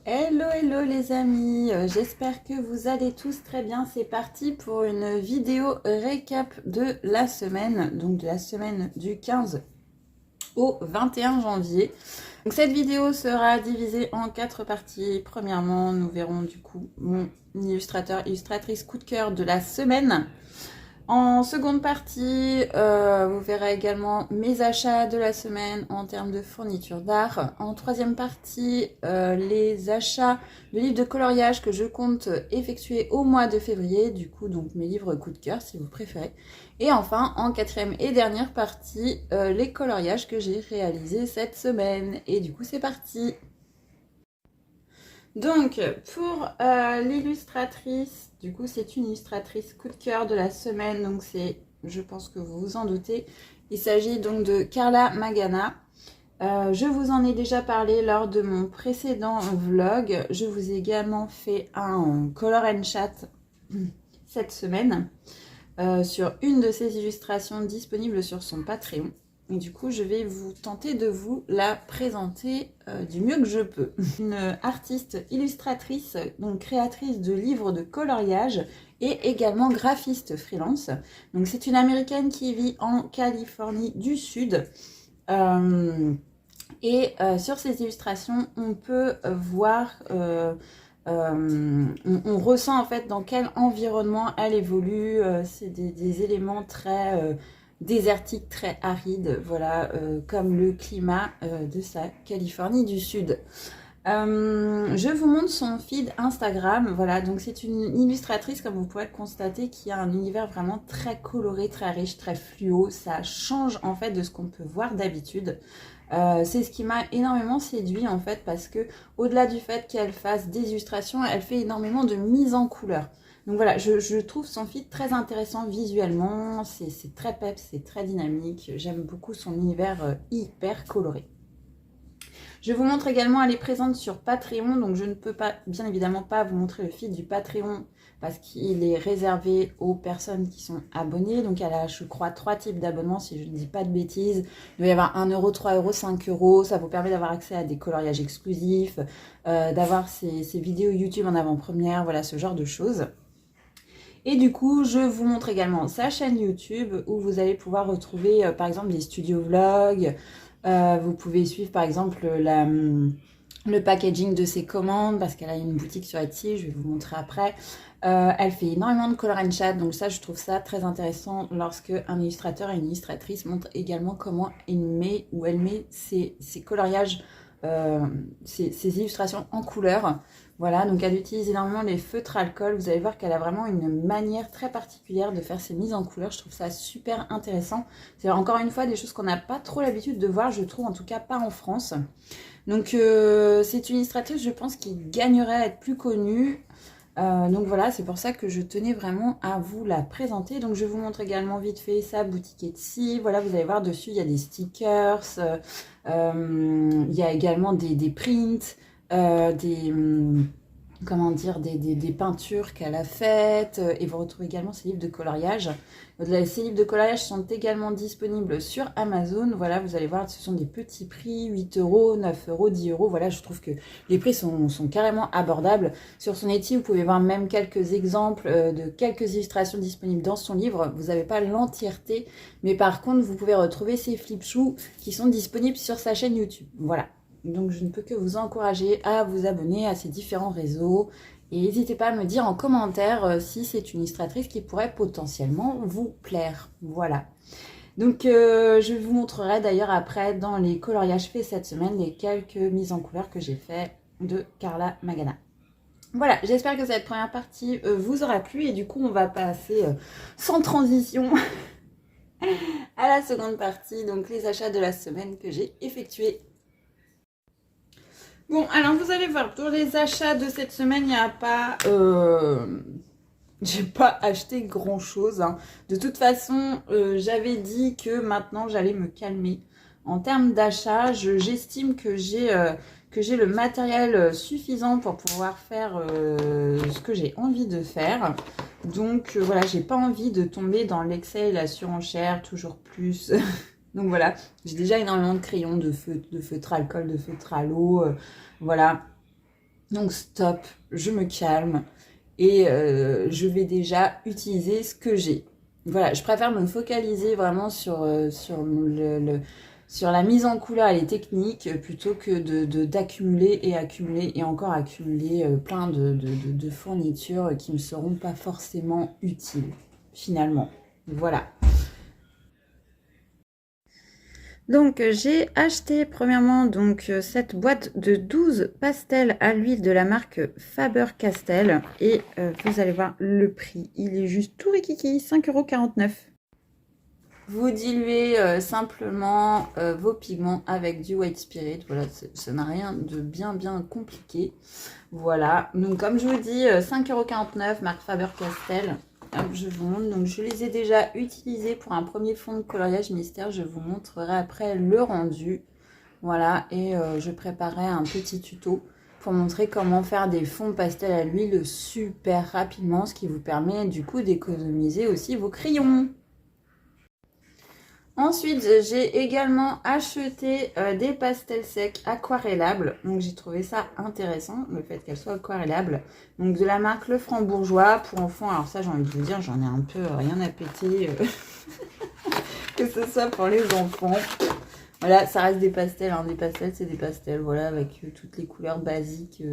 Hello, hello les amis, j'espère que vous allez tous très bien. C'est parti pour une vidéo récap de la semaine, donc de la semaine du 15 au 21 janvier. Donc cette vidéo sera divisée en 4 parties. Premièrement, nous verrons du coup mon illustratrice coup de cœur de la semaine. En seconde partie, vous verrez également mes achats de la semaine en termes de fourniture d'art. En troisième partie, les achats de livres de coloriage que je compte effectuer au mois de février, du coup donc mes livres coup de cœur si vous préférez. Et enfin, en quatrième et dernière partie, les coloriages que j'ai réalisés cette semaine. Et du coup c'est parti. Donc, pour l'illustratrice, du coup, c'est une illustratrice coup de cœur de la semaine. Donc, je pense que vous vous en doutez. Il s'agit donc de Carla Magana. Je vous en ai déjà parlé lors de mon précédent vlog. Je vous ai également fait un color and chat cette semaine sur une de ses illustrations disponibles sur son Patreon. Et du coup, je vais vous tenter de vous la présenter du mieux que je peux. Une artiste illustratrice, donc créatrice de livres de coloriage et également graphiste freelance. Donc c'est une américaine qui vit en Californie du Sud. Sur ces illustrations, on peut voir... on ressent en fait dans quel environnement elle évolue. C'est des éléments très désertiques, très arides, voilà, comme le climat de sa Californie du Sud. Je vous montre son feed Instagram, voilà, donc c'est une illustratrice, comme vous pouvez le constater, qui a un univers vraiment très coloré, très riche, très fluo. Ça change en fait de ce qu'on peut voir d'habitude. C'est ce qui m'a énormément séduit en fait, parce que au-delà du fait qu'elle fasse des illustrations, elle fait énormément de mise en couleur. Donc voilà, je trouve son feed très intéressant visuellement, c'est très peps, c'est très dynamique, j'aime beaucoup son univers hyper coloré. Je vous montre également, elle est présente sur Patreon, donc je ne peux pas, bien évidemment pas vous montrer le feed du Patreon parce qu'il est réservé aux personnes qui sont abonnées. Donc elle a, je crois, 3 types d'abonnements si je ne dis pas de bêtises. Il doit y avoir 1 euro, 3 euros, 5 euros. Ça vous permet d'avoir accès à des coloriages exclusifs, d'avoir ces vidéos YouTube en avant-première, voilà, ce genre de choses. Et du coup, je vous montre également sa chaîne YouTube où vous allez pouvoir retrouver par exemple des studios vlogs. Vous pouvez suivre par exemple le packaging de ses commandes parce qu'elle a une boutique sur Etsy, je vais vous montrer après. Elle fait énormément de color and chat, donc ça je trouve ça très intéressant lorsque un illustrateur et une illustratrice montrent également comment il met ou elle met ses coloriages, ses illustrations en couleur. Voilà, donc elle utilise énormément les feutres alcool. Vous allez voir qu'elle a vraiment une manière très particulière de faire ses mises en couleur. Je trouve ça super intéressant. C'est encore une fois des choses qu'on n'a pas trop l'habitude de voir, je trouve, en tout cas pas en France. Donc c'est une illustratrice, je pense, qui gagnerait à être plus connue. Donc voilà, c'est pour ça que je tenais vraiment à vous la présenter. Donc je vous montre également vite fait sa boutique Etsy. Voilà, vous allez voir dessus, il y a des stickers, il y a également des prints, comment dire, des peintures qu'elle a faites, et vous retrouvez également ses livres de coloriage. Ces livres de coloriage sont également disponibles sur Amazon. Voilà, vous allez voir, ce sont des petits prix, 8 euros, 9 euros, 10 euros. Voilà, je trouve que les prix sont carrément abordables. Sur son Etsy, vous pouvez voir même quelques exemples de quelques illustrations disponibles dans son livre. Vous n'avez pas l'entièreté, mais par contre, vous pouvez retrouver ces flipchous qui sont disponibles sur sa chaîne YouTube. Voilà. Donc je ne peux que vous encourager à vous abonner à ces différents réseaux. Et n'hésitez pas à me dire en commentaire si c'est une illustratrice qui pourrait potentiellement vous plaire. Voilà. Donc je vous montrerai d'ailleurs après dans les coloriages faits cette semaine les quelques mises en couleur que j'ai fait de Carla Magana. Voilà, j'espère que cette première partie vous aura plu et du coup on va passer sans transition à la seconde partie, donc les achats de la semaine que j'ai effectués. Bon, alors vous allez voir, pour les achats de cette semaine, il n'y a pas... j'ai pas acheté grand chose, hein. De toute façon, j'avais dit que maintenant j'allais me calmer. En termes d'achat, j'estime que j'ai le matériel suffisant pour pouvoir faire ce que j'ai envie de faire. Donc voilà, j'ai pas envie de tomber dans l'excès et la surenchère, toujours plus. Donc voilà, j'ai déjà énormément de crayons, de feutre alcool, de feutre à l'eau, voilà. Donc stop, je me calme et je vais déjà utiliser ce que j'ai. Voilà, je préfère me focaliser vraiment sur la mise en couleur et les techniques plutôt que d'accumuler et accumuler et encore accumuler plein de fournitures qui ne me seront pas forcément utiles finalement. Voilà. Donc j'ai acheté premièrement cette boîte de 12 pastels à l'huile de la marque Faber-Castell et vous allez voir le prix, il est juste tout rikiki, 5,49 €. Vous diluez simplement vos pigments avec du white spirit, voilà, ça n'a rien de bien compliqué. Voilà, donc comme je vous dis, 5,49 €, marque Faber-Castell. Je vous montre, donc je les ai déjà utilisés pour un premier fond de coloriage mystère. Je vous montrerai après le rendu. Voilà, et je préparerai un petit tuto pour montrer comment faire des fonds pastel à l'huile super rapidement, ce qui vous permet du coup d'économiser aussi vos crayons. Ensuite, j'ai également acheté des pastels secs aquarellables. Donc, j'ai trouvé ça intéressant, le fait qu'elles soient aquarellables. Donc, de la marque Le Franc-Bourgeois pour enfants. Alors ça, j'ai envie de vous dire, j'en ai un peu rien à péter. Que ce soit pour les enfants. Voilà, ça reste des pastels. Hein. Des pastels, c'est des pastels. Voilà, avec toutes les couleurs basiques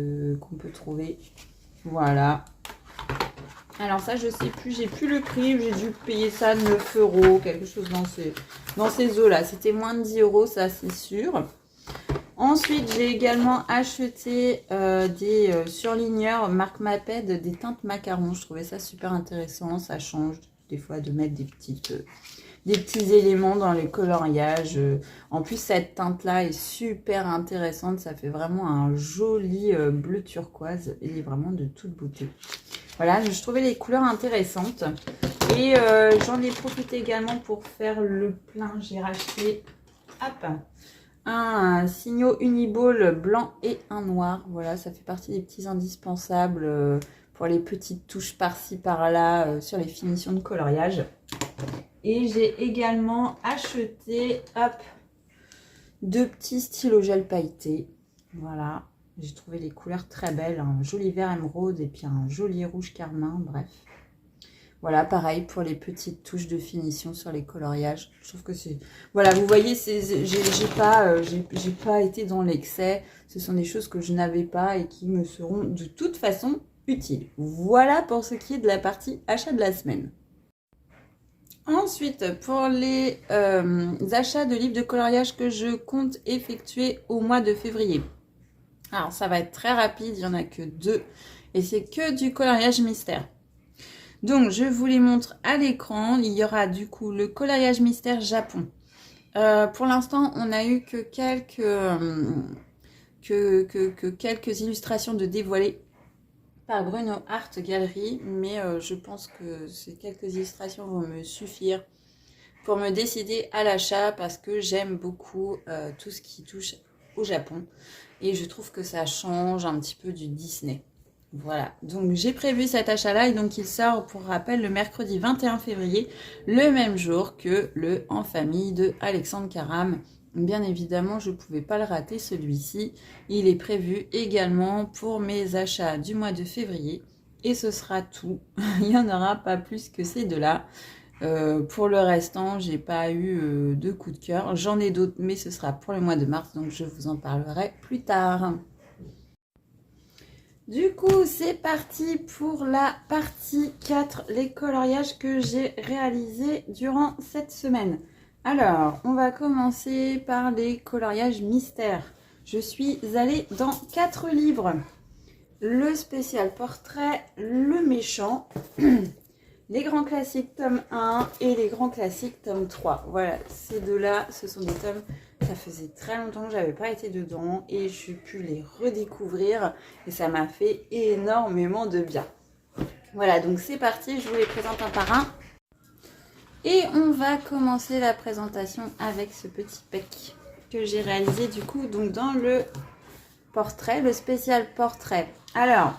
qu'on peut trouver. Voilà. Alors ça, je sais plus, j'ai plus le prix, j'ai dû payer ça 9 €, quelque chose dans ces eaux-là. C'était moins de 10 €, ça c'est sûr. Ensuite, j'ai également acheté des surligneurs marque Maped, des teintes macarons. Je trouvais ça super intéressant, ça change des fois de mettre des petits éléments dans les coloriages. En plus, cette teinte-là est super intéressante, ça fait vraiment un joli bleu turquoise et vraiment de toute beauté. Voilà, je trouvais les couleurs intéressantes. Et j'en ai profité également pour faire le plein. J'ai racheté un signaux Uniball blanc et un noir. Voilà, ça fait partie des petits indispensables pour les petites touches par-ci, par-là sur les finitions de coloriage. Et j'ai également acheté deux petits stylos gel pailletés. Voilà. J'ai trouvé les couleurs très belles, un joli vert émeraude et puis un joli rouge carmin, bref. Voilà, pareil pour les petites touches de finition sur les coloriages. Je trouve que c'est... Voilà, vous voyez, j'ai pas été dans l'excès. Ce sont des choses que je n'avais pas et qui me seront de toute façon utiles. Voilà pour ce qui est de la partie achat de la semaine. Ensuite, pour les achats de livres de coloriage que je compte effectuer au mois de février. Alors, ça va être très rapide, il n'y en a que 2. Et c'est que du coloriage mystère. Donc, je vous les montre à l'écran. Il y aura du coup le coloriage mystère Japon. Pour l'instant, on n'a eu que quelques illustrations de dévoilées par Bruno Art Gallery. Mais je pense que ces quelques illustrations vont me suffire pour me décider à l'achat parce que j'aime beaucoup tout ce qui touche au Japon. Et je trouve que ça change un petit peu du Disney. Voilà, donc j'ai prévu cet achat-là et donc il sort pour rappel le mercredi 21 février, le même jour que le En Famille de Alexandre Caram. Bien évidemment, je ne pouvais pas le rater celui-ci. Il est prévu également pour mes achats du mois de février. Et ce sera tout. Il n'y en aura pas plus que ces deux-là. Pour le restant, j'ai pas eu de coup de cœur. J'en ai d'autres, mais ce sera pour le mois de mars, donc je vous en parlerai plus tard. Du coup, c'est parti pour la partie 4, les coloriages que j'ai réalisés durant cette semaine. Alors, on va commencer par les coloriages mystères. Je suis allée dans 4 livres. Le spécial portrait, le méchant, les grands classiques tome 1 et les grands classiques tome 3. Voilà, ces deux-là, ce sont des tomes, ça faisait très longtemps que je n'avais pas été dedans et j'ai pu les redécouvrir et ça m'a fait énormément de bien. Voilà, donc c'est parti, je vous les présente un par un. Et on va commencer la présentation avec ce petit pack que j'ai réalisé du coup donc dans le portrait, le spécial portrait. Alors,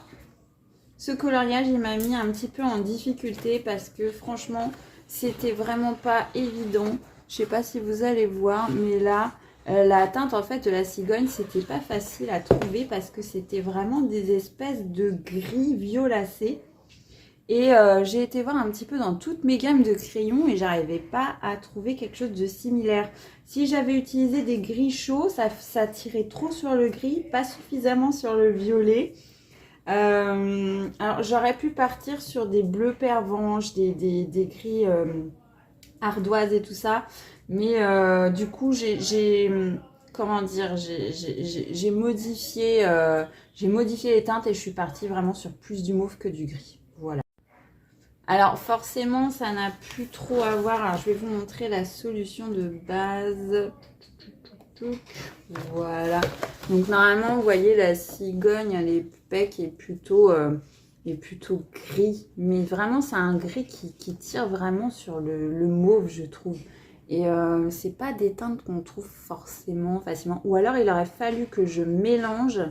ce coloriage, il m'a mis un petit peu en difficulté parce que franchement, c'était vraiment pas évident. Je sais pas si vous allez voir, mais là, La teinte en fait de la cigogne, c'était pas facile à trouver parce que c'était vraiment des espèces de gris violacés. Et j'ai été voir un petit peu dans toutes mes gammes de crayons et j'arrivais pas à trouver quelque chose de similaire. Si j'avais utilisé des gris chauds, ça tirait trop sur le gris, pas suffisamment sur le violet. Alors j'aurais pu partir sur des bleus pervenches, des gris ardoises et tout ça. Mais du coup, comment dire, j'ai modifié les teintes et je suis partie vraiment sur plus du mauve que du gris. Voilà. Alors forcément, ça n'a plus trop à voir. Alors je vais vous montrer la solution de base. Voilà. Donc normalement, vous voyez, la cigogne, elle est pec et plutôt gris. Mais vraiment, c'est un gris qui tire vraiment sur le mauve, je trouve. Et c'est pas des teintes qu'on trouve forcément facilement. Ou alors, il aurait fallu que je mélange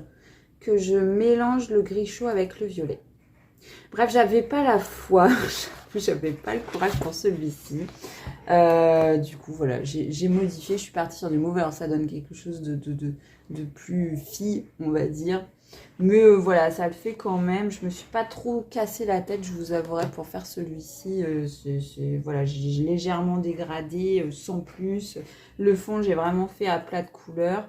le gris chaud avec le violet. Bref, j'avais pas la foi, j'avais pas le courage pour celui-ci. Du coup, voilà, j'ai modifié, je suis partie sur du mauve, alors ça donne quelque chose de plus fille, on va dire. Mais voilà, ça le fait quand même. Je me suis pas trop cassé la tête, je vous avouerai, pour faire celui-ci. Voilà, j'ai légèrement dégradé, sans plus. Le fond, j'ai vraiment fait à plat de couleur.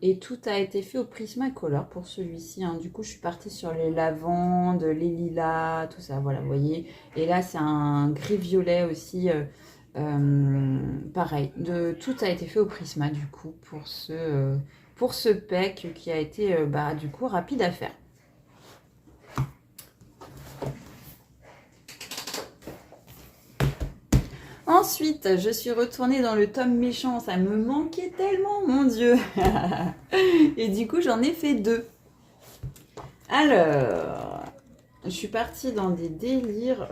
Et tout a été fait au Prismacolor pour celui-ci, hein. Du coup, je suis partie sur les lavandes, les lilas, tout ça, voilà, vous voyez. Et là, c'est un gris-violet aussi, pareil. Tout a été fait au Prisma, du coup, pour ce pack qui a été, du coup, rapide à faire. Ensuite, je suis retournée dans le tome méchant. Ça me manquait tellement, mon Dieu. Et du coup, j'en ai fait 2. Alors, je suis partie dans des délires.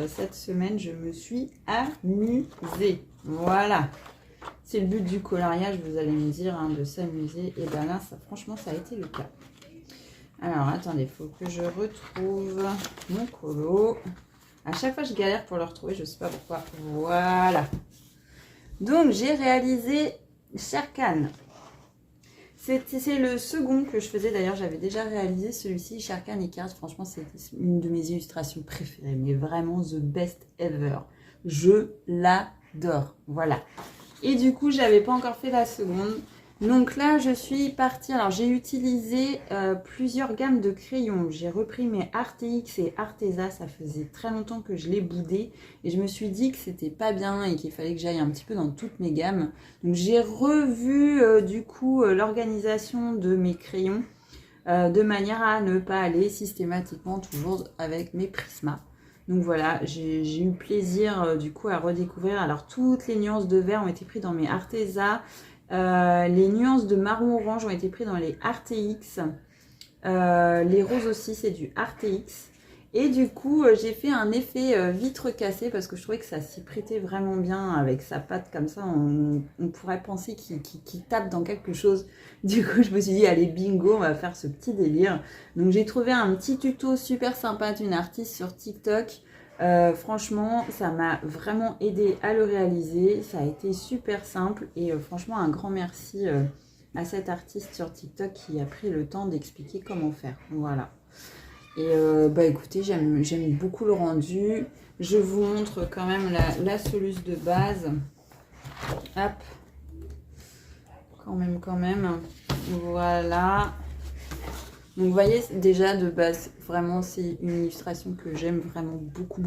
Cette semaine, je me suis amusée. Voilà. C'est le but du coloriage, vous allez me dire, hein, de s'amuser. Et bien là, franchement, ça a été le cas. Alors, attendez, il faut que je retrouve mon colo. À chaque fois, je galère pour le retrouver, je ne sais pas pourquoi. Voilà. Donc, j'ai réalisé Sharkan. C'est le second que je faisais. D'ailleurs, j'avais déjà réalisé celui-ci, Sharkan et Cards. Franchement, c'est une de mes illustrations préférées. Mais vraiment, the best ever. Je l'adore. Voilà. Et du coup, j'avais pas encore fait la seconde. Donc là, je suis partie. Alors, j'ai utilisé plusieurs gammes de crayons. J'ai repris mes Artx et Arteza. Ça faisait très longtemps que je les boudais. Et je me suis dit que c'était pas bien et qu'il fallait que j'aille un petit peu dans toutes mes gammes. Donc, j'ai revu du coup l'organisation de mes crayons de manière à ne pas aller systématiquement toujours avec mes Prisma. Donc voilà, j'ai eu plaisir du coup à redécouvrir. Alors, toutes les nuances de vert ont été prises dans mes Arteza. Les nuances de marron orange ont été prises dans les Artx. Les roses aussi, c'est du Artx. Et du coup, j'ai fait un effet vitre cassée parce que je trouvais que ça s'y prêtait vraiment bien avec sa patte comme ça. On pourrait penser qu'il tape dans quelque chose. Du coup, je me suis dit, allez, bingo, on va faire ce petit délire. Donc, j'ai trouvé un petit tuto super sympa d'une artiste sur TikTok. Franchement, ça m'a vraiment aidé à le réaliser. Ça a été super simple et franchement, un grand merci à cette artiste sur TikTok qui a pris le temps d'expliquer comment faire. Voilà. Et écoutez, j'aime beaucoup le rendu. Je vous montre quand même la soluce de base. Hop. Quand même. Voilà. Donc vous voyez, déjà de base, vraiment c'est une illustration que j'aime vraiment beaucoup.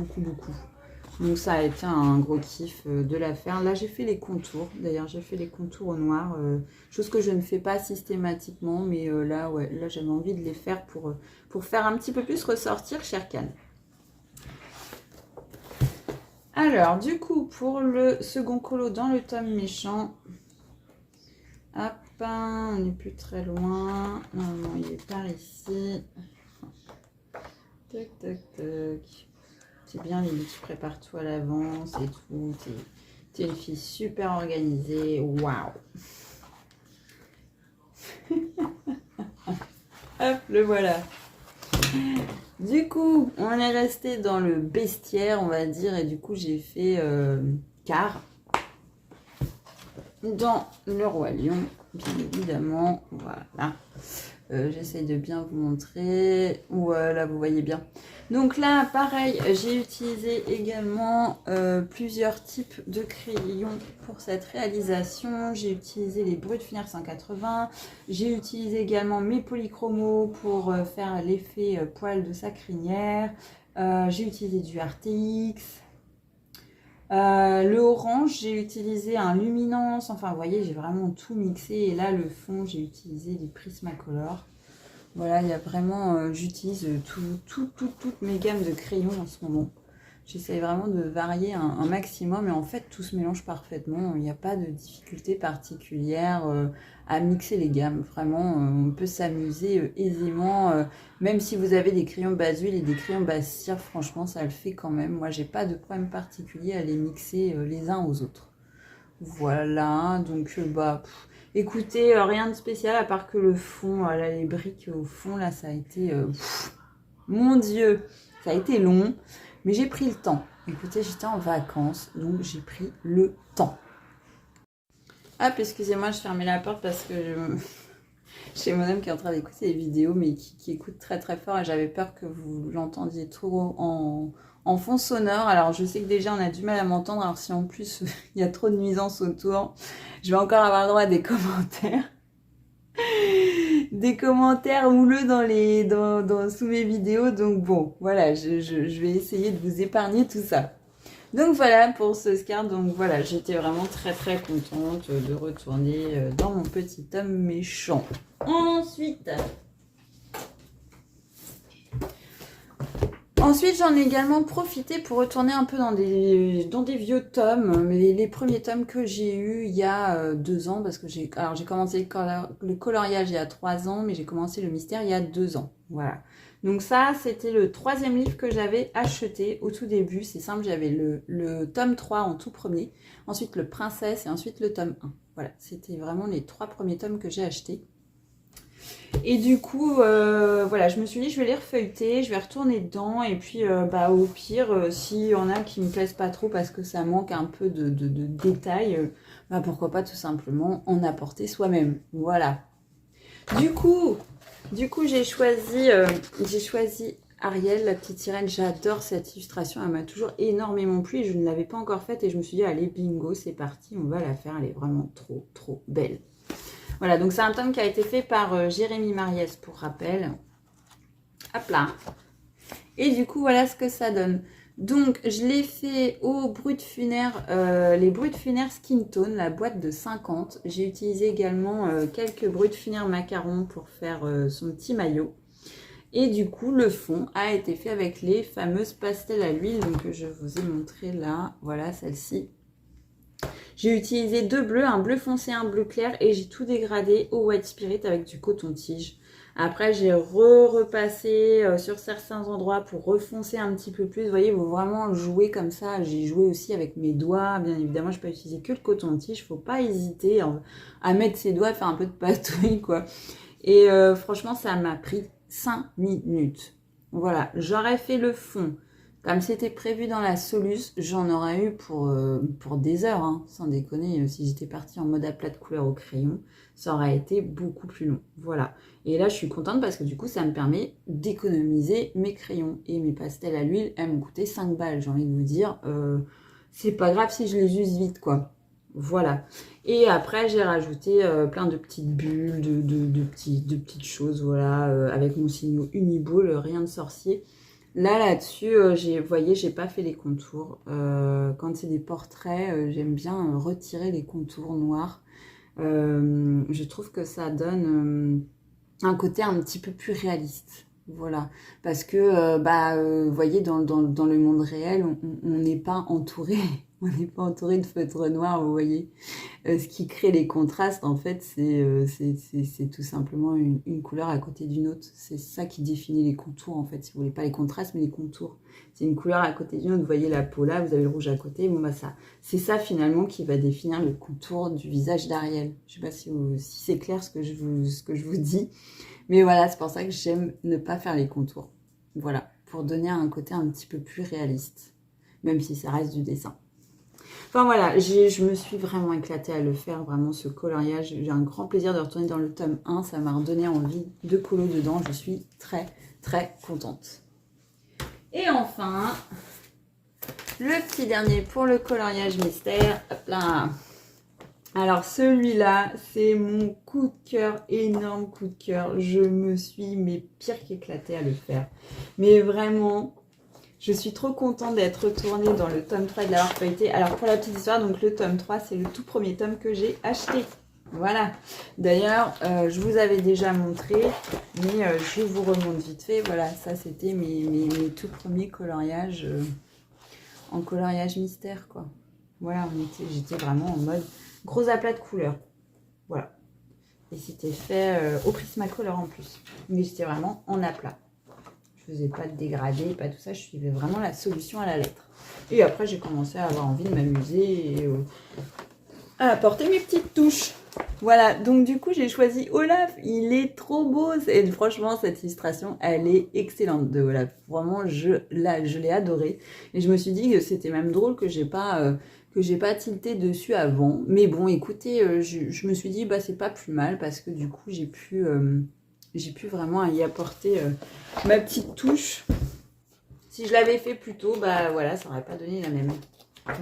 Donc ça a été un gros kiff de la faire. Là j'ai fait les contours, d'ailleurs j'ai fait les contours au noir, chose que je ne fais pas systématiquement, mais là j'avais envie de les faire pour faire un petit peu plus ressortir Sharkan. Alors du coup pour le second colo dans le tome méchant, hop, on n'est plus très loin. Normalement, il est par ici. Tac. C'est bien, Lily, tu prépares tout à l'avance et tout. T'es une fille super organisée. Waouh. Hop, le voilà. Du coup, on est resté dans le bestiaire, on va dire. Et du coup, j'ai fait car. dans le Roi Lion, bien évidemment. Voilà. J'essaie de bien vous montrer. Voilà, vous voyez bien. Donc là, pareil, j'ai utilisé également plusieurs types de crayons pour cette réalisation. J'ai utilisé les Brut Funère 180. J'ai utilisé également mes polychromos pour faire l'effet poil de sa crinière. J'ai utilisé du RTX. Le orange, j'ai utilisé un luminance. Enfin, vous voyez, j'ai vraiment tout mixé. Et là, le fond, j'ai utilisé du Prismacolor. Voilà, il y a vraiment, j'utilise toutes mes gammes de crayons en ce moment. J'essaie vraiment de varier un maximum et en fait tout se mélange parfaitement. Il n'y a pas de difficulté particulière à mixer les gammes. Vraiment, on peut s'amuser aisément. Même si vous avez des crayons base huile et des crayons base cire, franchement ça le fait quand même. Moi j'ai pas de problème particulier à les mixer les uns aux autres. Voilà, donc écoutez, rien de spécial à part que le fond, là, les briques au fond, là, ça a été... mon Dieu, ça a été long, mais j'ai pris le temps. Écoutez, j'étais en vacances, donc j'ai pris le temps. Hop, excusez-moi, je fermais la porte parce que j'ai mon homme qui est en train d'écouter les vidéos, mais qui écoute très très fort et j'avais peur que vous l'entendiez trop en fond sonore. Alors je sais que déjà on a du mal à m'entendre, alors si en plus il y a trop de nuisances autour, je vais encore avoir le droit à des commentaires. Des commentaires houleux sous mes vidéos, donc bon, voilà, je vais essayer de vous épargner tout ça. Donc voilà pour ce SCAR, donc voilà, j'étais vraiment très très contente de retourner dans mon petit tome méchant. Ensuite, j'en ai également profité pour retourner un peu dans des vieux tomes, mais les premiers tomes que j'ai eus il y a 2 ans, parce que j'ai commencé le coloriage il y a 3 ans, mais j'ai commencé le mystère il y a 2 ans. Voilà. Donc ça, c'était le 3e livre que j'avais acheté au tout début. C'est simple, j'avais le tome 3 en tout premier, ensuite le Princesse et ensuite le tome 1. Voilà, c'était vraiment les 3 premiers tomes que j'ai achetés. Et du coup, voilà, je me suis dit, je vais les refeuilleter, je vais retourner dedans. Et puis, au pire, s'il y en a qui me plaisent pas trop parce que ça manque un peu de détails, pourquoi pas tout simplement en apporter soi-même. Voilà. Du coup, j'ai choisi Ariel, la petite sirène. J'adore cette illustration, elle m'a toujours énormément plu et je ne l'avais pas encore faite. Et je me suis dit, allez, bingo, c'est parti, on va la faire. Elle est vraiment trop, trop belle. Voilà, donc c'est un tome qui a été fait par Jérémy Mariès, pour rappel. Hop là. Et du coup, voilà ce que ça donne. Donc, je l'ai fait au Brut Funère, les Brut Funère Skin Tone, la boîte de 50. J'ai utilisé également quelques Brut Funère macarons pour faire son petit maillot. Et du coup, le fond a été fait avec les fameuses pastels à l'huile. Donc, je vous ai montré là, voilà, celle-ci. J'ai utilisé 2 bleus, un bleu foncé, un bleu clair et j'ai tout dégradé au White Spirit avec du coton-tige. Après, j'ai repassé sur certains endroits pour refoncer un petit peu plus. Vous voyez, il faut vraiment jouer comme ça. J'ai joué aussi avec mes doigts. Bien évidemment, je peux utiliser que le coton-tige. Il ne faut pas hésiter à mettre ses doigts, faire un peu de patouille, quoi. Et franchement, ça m'a pris 5 minutes. Voilà, j'aurais fait le fond. Comme c'était prévu dans la soluce, j'en aurais eu pour des heures, hein, sans déconner. Si j'étais partie en mode aplat de couleur au crayon, ça aurait été beaucoup plus long. Voilà. Et là, je suis contente parce que du coup, ça me permet d'économiser mes crayons. Et mes pastels à l'huile, elles m'ont coûté 5 balles. J'ai envie de vous dire, c'est pas grave si je les use vite, quoi. Voilà. Et après, j'ai rajouté plein de petites bulles, de petites choses, voilà, avec mon signaux Uniball, rien de sorcier. Là-dessus, vous voyez, j'ai pas fait les contours. Quand c'est des portraits, j'aime bien retirer les contours noirs. Je trouve que ça donne un côté un petit peu plus réaliste. Voilà. Parce que, vous voyez, dans le monde réel, on n'est pas entouré. On n'est pas entouré de feutres noirs, vous voyez. Ce qui crée les contrastes, en fait, c'est tout simplement une couleur à côté d'une autre. C'est ça qui définit les contours, en fait. Si vous voulez pas les contrastes, mais les contours. C'est une couleur à côté d'une autre. Vous voyez la peau là, vous avez le rouge à côté. Bon, c'est ça, finalement, qui va définir le contour du visage d'Ariel. Je sais pas si c'est clair ce que je vous dis. Mais voilà, c'est pour ça que j'aime ne pas faire les contours. Voilà, pour donner un côté un petit peu plus réaliste. Même si ça reste du dessin. Enfin voilà, je me suis vraiment éclatée à le faire, vraiment ce coloriage. J'ai un grand plaisir de retourner dans le tome 1, ça m'a redonné envie de colo dedans. Je suis très très contente. Et enfin, le petit dernier pour le coloriage mystère. Hop là. Alors celui-là, c'est mon coup de cœur, énorme coup de cœur. Je me suis mais pire qu'éclatée à le faire. Mais vraiment, je suis trop contente d'être retournée dans le tome 3 de l'avoir feuilleté. Alors pour la petite histoire, donc le tome 3, c'est le tout premier tome que j'ai acheté. Voilà. D'ailleurs, je vous avais déjà montré, mais je vous remonte vite fait. Voilà, ça c'était mes tout premiers coloriages en coloriage mystère, quoi. Voilà, j'étais vraiment en mode gros aplat de couleurs. Voilà. Et c'était fait au Prismacolor en plus. Mais j'étais vraiment en aplat. Je faisais pas de dégradé, pas tout ça. Je suivais vraiment la solution à la lettre. Et après, j'ai commencé à avoir envie de m'amuser et à apporter mes petites touches. Voilà, donc du coup, j'ai choisi Olaf. Il est trop beau. Et franchement, cette illustration, elle est excellente de Olaf. Vraiment, je l'ai adorée. Et je me suis dit que c'était même drôle que j'ai pas tilté dessus avant. Mais bon, écoutez, je me suis dit, bah, c'est pas plus mal parce que du coup, j'ai pu vraiment y apporter ma petite touche. Si je l'avais fait plus tôt, bah voilà, ça n'aurait pas donné la même.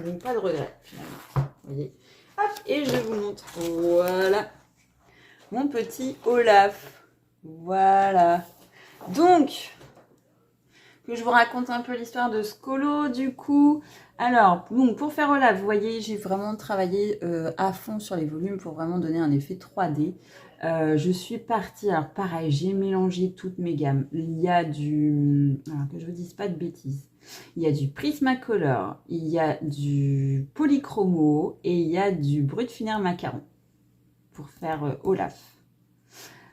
Donc, pas de regret, finalement. Vous voyez. Hop, et je vous montre. Voilà. Mon petit Olaf. Voilà. Donc, que je vous raconte un peu l'histoire de ce colo, du coup. Alors, bon, pour faire Olaf, vous voyez, j'ai vraiment travaillé à fond sur les volumes pour vraiment donner un effet 3D. Je suis partie, alors pareil, j'ai mélangé toutes mes gammes. Il y a du... Alors que je vous dise pas de bêtises. Il y a du Prismacolor, il y a du Polychromo et il y a du Brut-Funère Macaron pour faire Olaf.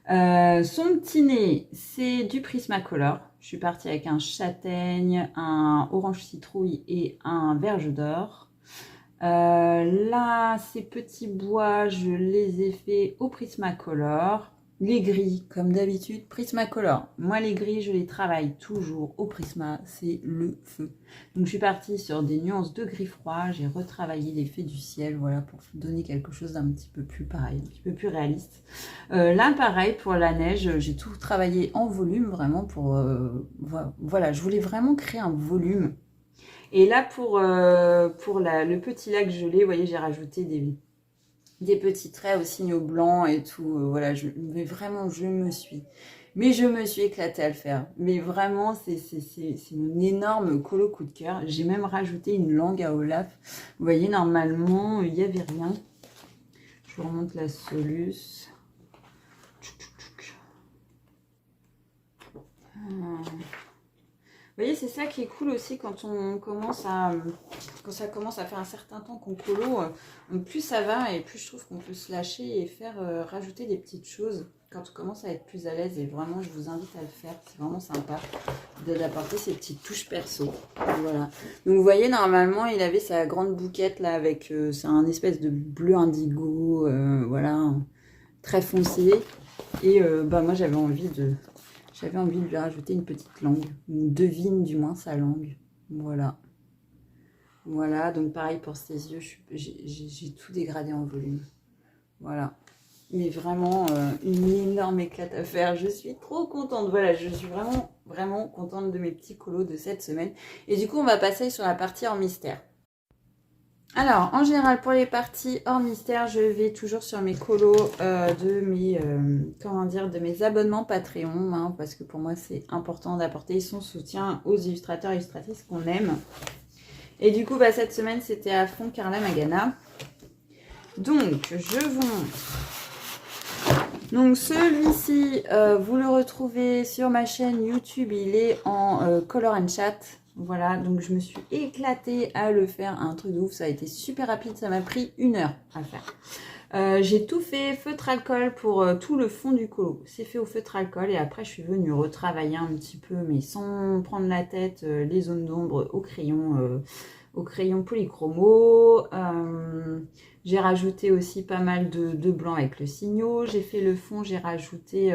Son petit nez, c'est du Prismacolor. Je suis partie avec un châtaigne, un orange citrouille et un verge d'or. Là, ces petits bois, je les ai faits au Prismacolor. Les gris, comme d'habitude, Prismacolor. Moi, les gris, je les travaille toujours au Prisma, c'est le feu. Donc, je suis partie sur des nuances de gris froid. J'ai retravaillé l'effet du ciel, voilà, pour donner quelque chose d'un petit peu plus pareil, un petit peu plus réaliste. Là, pareil, pour la neige, j'ai tout travaillé en volume, vraiment, pour... voilà, je voulais vraiment créer un volume. Et là, pour le petit lac gelé, vous voyez, j'ai rajouté des petits traits aux signaux blancs et tout. Voilà, mais vraiment, je me suis éclatée à le faire. Mais vraiment, c'est une énorme colo coup de cœur. J'ai même rajouté une langue à Olaf. Vous voyez, normalement, il n'y avait rien. Je vous remonte la soluce. Vous voyez, c'est ça qui est cool aussi quand ça commence à faire un certain temps qu'on colo, plus ça va et plus je trouve qu'on peut se lâcher et faire rajouter des petites choses quand on commence à être plus à l'aise. Et vraiment, je vous invite à le faire, c'est vraiment sympa d'apporter ces petites touches perso. Voilà. Donc vous voyez, normalement, il avait sa grande bouquette là avec, c'est un espèce de bleu indigo, voilà, très foncé. Et bah moi, j'avais envie de lui rajouter une petite langue. On devine du moins sa langue. Voilà. Voilà, donc pareil pour ses yeux, j'ai tout dégradé en volume. Voilà. Mais vraiment, une énorme éclate à faire. Je suis trop contente. Voilà, je suis vraiment, vraiment contente de mes petits colos de cette semaine. Et du coup, on va passer sur la partie hors mystère. Alors, en général, pour les parties hors mystère, je vais toujours sur mes colos de mes abonnements Patreon, hein, parce que pour moi, c'est important d'apporter son soutien aux illustrateurs et illustratrices qu'on aime. Et du coup, bah, cette semaine, c'était à fond Carla Magana. Donc, je vous montre. Donc, celui-ci, vous le retrouvez sur ma chaîne YouTube. Il est en Color and Chat. Voilà, donc je me suis éclatée à le faire, un truc de ouf, ça a été super rapide, ça m'a pris 1 heure à faire. J'ai tout fait feutre alcool pour tout le fond du colo, c'est fait au feutre alcool et après je suis venue retravailler un petit peu, mais sans prendre la tête, les zones d'ombre au crayon polychromo. J'ai rajouté aussi pas mal de blanc avec le signaux, j'ai fait le fond, j'ai rajouté...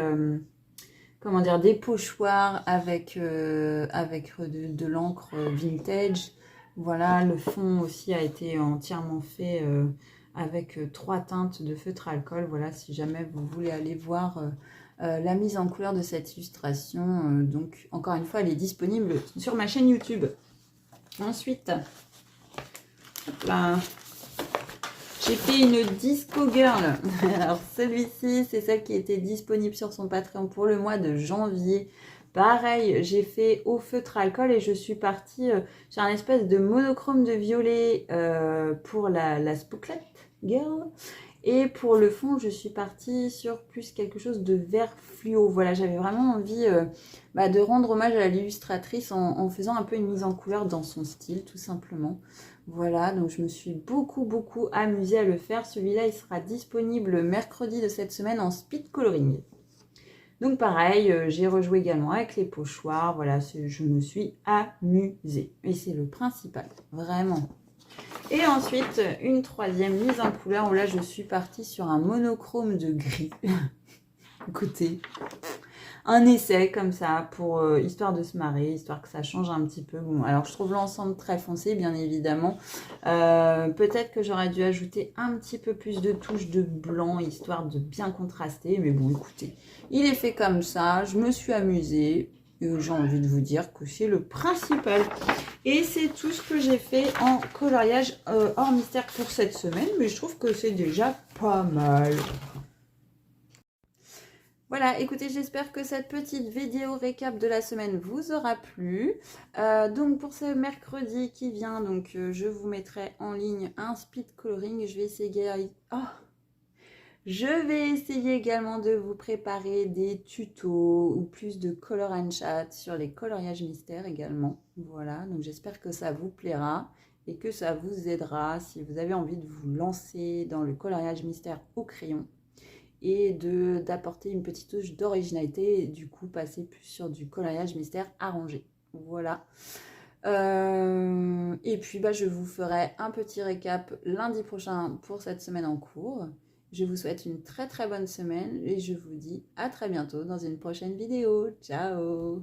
des pochoirs avec de l'encre vintage. Voilà, le fond aussi a été entièrement fait avec 3 teintes de feutre alcool. Voilà, si jamais vous voulez aller voir la mise en couleur de cette illustration. Donc, encore une fois, elle est disponible sur ma chaîne YouTube. Ensuite, là, j'ai fait une Disco Girl. Alors, celui-ci, c'est celle qui était disponible sur son Patreon pour le mois de janvier. Pareil, j'ai fait au feutre alcool et je suis partie sur un espèce de monochrome de violet pour la Spooklet Girl. Et pour le fond, je suis partie sur plus quelque chose de vert fluo. Voilà, j'avais vraiment envie de rendre hommage à l'illustratrice en faisant un peu une mise en couleur dans son style, tout simplement. Voilà, donc je me suis beaucoup amusée à le faire. Celui-là, il sera disponible mercredi de cette semaine en speed coloring. Donc pareil, j'ai rejoué également avec les pochoirs, voilà, je me suis amusée. Et c'est le principal, vraiment. Et ensuite, une troisième mise en couleur, où là je suis partie sur un monochrome de gris. Écoutez, un essai comme ça, pour histoire de se marrer, histoire que ça change un petit peu. Bon, alors je trouve l'ensemble très foncé, bien évidemment. Peut-être que j'aurais dû ajouter un petit peu plus de touches de blanc, histoire de bien contraster. Mais bon, écoutez, il est fait comme ça, je me suis amusée. Et j'ai envie de vous dire que c'est le principal. Et c'est tout ce que j'ai fait en coloriage hors mystère pour cette semaine. Mais je trouve que c'est déjà pas mal. Voilà, écoutez, j'espère que cette petite vidéo récap de la semaine vous aura plu. Donc pour ce mercredi qui vient, donc je vous mettrai en ligne un speed coloring. Je vais essayer également de vous préparer des tutos ou plus de color and chat sur les coloriages mystères également. Voilà, donc j'espère que ça vous plaira et que ça vous aidera si vous avez envie de vous lancer dans le coloriage mystère au crayon et d'apporter une petite touche d'originalité et du coup passer plus sur du coloriage mystère arrangé. Voilà. Et puis je vous ferai un petit récap lundi prochain pour cette semaine en cours. Je vous souhaite une très bonne semaine et je vous dis à très bientôt dans une prochaine vidéo. Ciao!